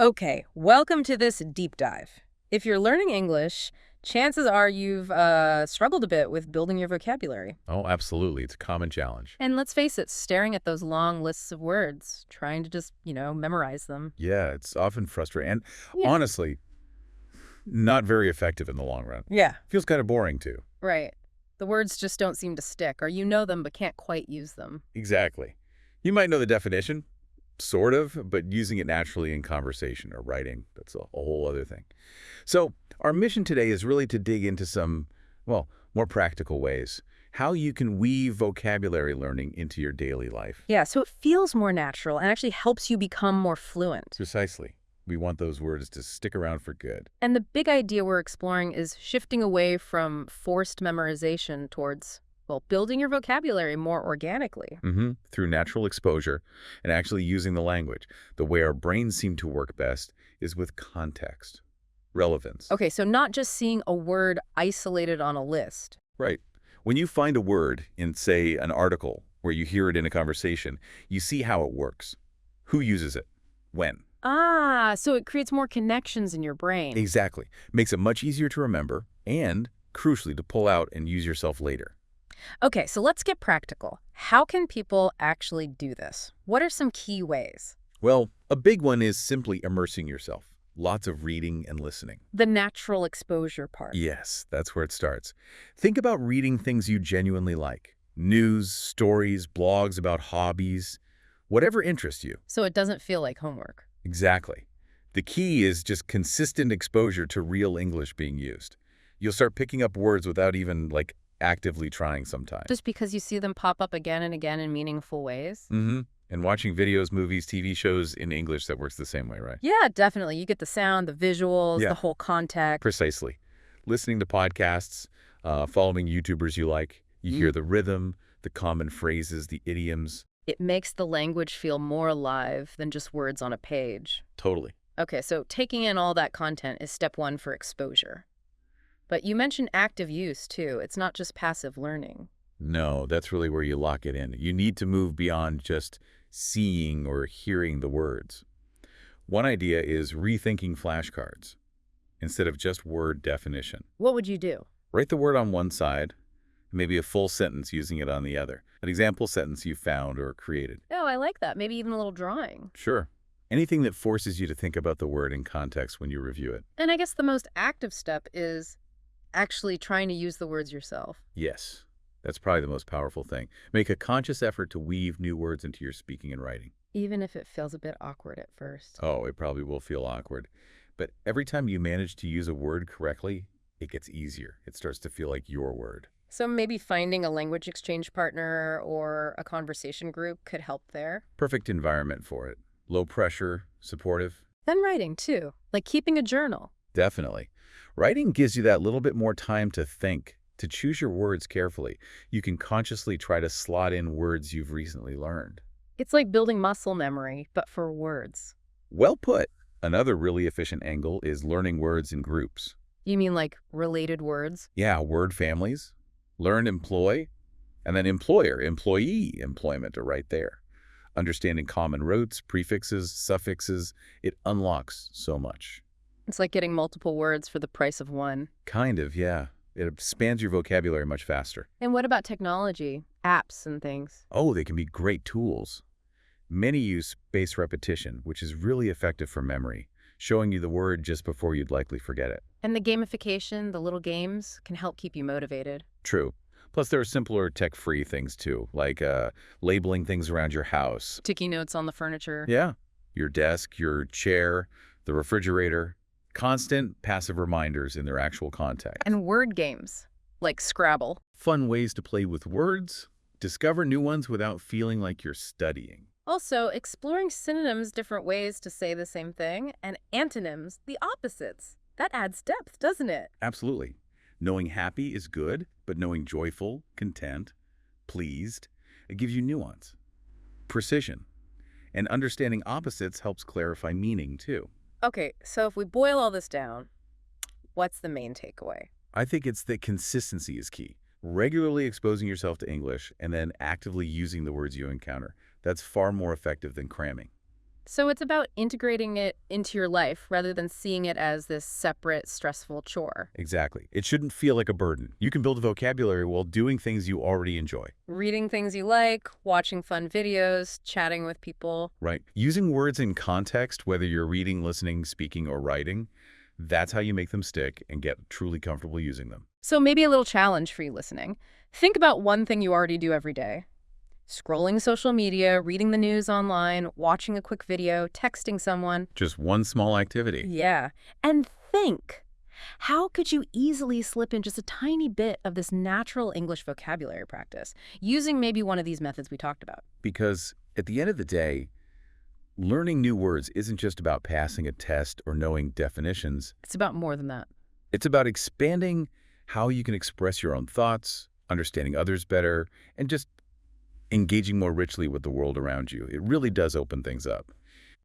Okay, welcome to this deep dive. If you're learning English, chances are you've struggled a bit with building your vocabulary. Oh, absolutely. It's a common challenge. And let's face it, staring at those long lists of words, trying to just, memorize them. Yeah, it's often frustrating and Yeah. honestly, not very effective in the long run. Yeah, Feels kind of boring too. right. The words just don't seem to stick, or you know them but can't quite use them. Exactly. You might know the definition, sort of, but using it naturally in conversation or writing, that's a whole other thing. So our mission today is really to dig into some, well, more practical ways, how you can weave vocabulary learning into your daily life. Yeah, so it feels more natural and actually helps you become more fluent. Precisely. We want those words to stick around for good. And the big idea we're exploring is shifting away from forced memorization towards, well, building your vocabulary more organically. Through natural exposure and actually using the language. The way our brains seem to work best is with context, relevance. Okay, so not just seeing a word isolated on a list. Right. When you find a word in, say, an article where you hear it in a conversation, you see how it works. Who uses it? When? Ah, so it creates more connections in your brain. Exactly. Makes it much easier to remember and, crucially, to pull out and use yourself later. Okay, so let's get practical. How can people actually do this? What are some key ways? Well, a big one is simply immersing yourself. Lots of reading and listening. The natural exposure part. Yes, that's where it starts. Think about reading things you genuinely like. News, stories, blogs about hobbies, whatever interests you. So it doesn't feel like homework. Exactly. The key is just consistent exposure to real English being used. You'll start picking up words without even, actively trying sometimes. Just because you see them pop up again and again in meaningful ways? And watching videos, movies, TV shows in English, that works the same way, right? Yeah, definitely. You get the sound, the visuals, Yeah. the whole context. Precisely. Listening to podcasts, following YouTubers you like, you hear the rhythm, the common phrases, the idioms. It makes the language feel more alive than just words on a page. Totally. Okay, so taking in all that content is step one for exposure. But you mentioned active use, too. It's not just passive learning. No, that's really where you lock it in. You need to move beyond just seeing or hearing the words. One idea is rethinking flashcards instead of just word definition. What would you do? Write the word on one side, maybe a full sentence using it on the other. An example sentence you found or created. Oh, I like that. Maybe even a little drawing. Sure. Anything that forces you to think about the word in context when you review it. And I guess the most active step is actually trying to use the words yourself. Yes, that's probably the most powerful thing. Make a conscious effort to weave new words into your speaking and writing. Even if it feels a bit awkward at first. Oh, it probably will feel awkward. But every time you manage to use a word correctly, it gets easier. It starts to feel like your word. So maybe finding a language exchange partner or a conversation group could help there. Perfect environment for it. Low pressure, supportive. Then writing, too, like keeping a journal. Definitely. Writing gives you that little bit more time to think, to choose your words carefully. You can consciously try to slot in words you've recently learned. It's like building muscle memory, but for words. Well put. Another really efficient angle is learning words in groups. You mean like related words? Yeah, word families. Learn employ, and then employer, employee, employment are right there. Understanding common roots, prefixes, suffixes, it unlocks so much. It's like getting multiple words for the price of one. Kind of, yeah. It expands your vocabulary much faster. And what about technology? Apps and things? Oh, they can be great tools. Many use spaced repetition, which is really effective for memory, showing you the word just before you'd likely forget it. And the gamification, the little games, can help keep you motivated. True. Plus, there are simpler tech-free things, too, like labeling things around your house. Sticky notes on the furniture. Yeah. Your desk, your chair, the refrigerator. Constant passive reminders in their actual context. And word games, like Scrabble. Fun ways to play with words. Discover new ones without feeling like you're studying. Also, exploring synonyms, different ways to say the same thing, and antonyms, the opposites. That adds depth, doesn't it? Absolutely. Knowing happy is good, but knowing joyful, content, pleased, it gives you nuance, precision. And understanding opposites helps clarify meaning, too. Okay, so if we boil all this down, what's the main takeaway? I think it's that consistency is key. Regularly exposing yourself to English and then actively using the words you encounter. That's far more effective than cramming. So it's about integrating it into your life rather than seeing it as this separate, stressful chore. Exactly. It shouldn't feel like a burden. You can build a vocabulary while doing things you already enjoy. Reading things you like, watching fun videos, chatting with people. Right. Using words in context, whether you're reading, listening, speaking, or writing, that's how you make them stick and get truly comfortable using them. So maybe a little challenge for you listening. Think about one thing you already do every day. Scrolling social media, reading the news online, watching a quick video, texting someone. Just one small activity. Yeah. And think, how could you easily slip in just a tiny bit of this natural English vocabulary practice using maybe one of these methods we talked about? Because at the end of the day, learning new words isn't just about passing a test or knowing definitions. It's about more than that. It's about expanding how you can express your own thoughts, understanding others better, and just engaging more richly with the world around you. It really does open things up.